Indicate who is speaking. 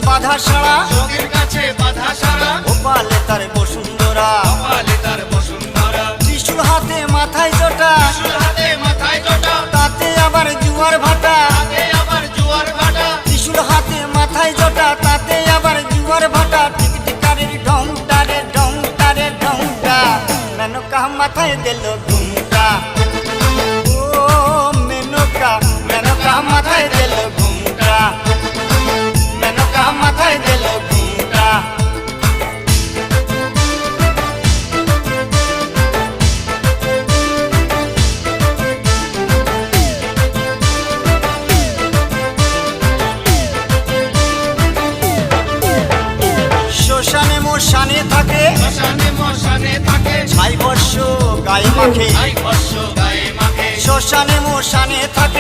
Speaker 1: বাধা সারা,
Speaker 2: যোগীর কাছে বাধা সারা,
Speaker 1: গোপালে তার বসুন্ধরা,
Speaker 2: গোপালে তার বসুন্ধরা।
Speaker 1: ত্রিশূল হাতে মাথায় জটা,
Speaker 2: ত্রিশূল হাতে মাথায় জটা,
Speaker 1: তাতে আবার জুয়ার ভাটা।
Speaker 2: হাতে আবার জোয়ার ভাটা।
Speaker 1: ত্রিশূল হাতে মাথায় জটা, তাতে আবার জুয়ার ভাটা। টিকটিকারের ঢংটা রে ঢংটা রে ঢংটা, মেনকা মাথায় দিল ঘুমটা। ও মেনকা, মেনকা মাথায় দিল ঘুমটা, মেনকা মাথায় দিল ঘুমটা। শ্মশানে মশানে থাকে,
Speaker 2: শ্মশানে মশানে থাকে,
Speaker 1: ছাই বর্ষ গায়ে মাখে।
Speaker 2: ছাই বর্ষ গায়ে মাখে।
Speaker 1: শ্মশানে মশানে থাকে,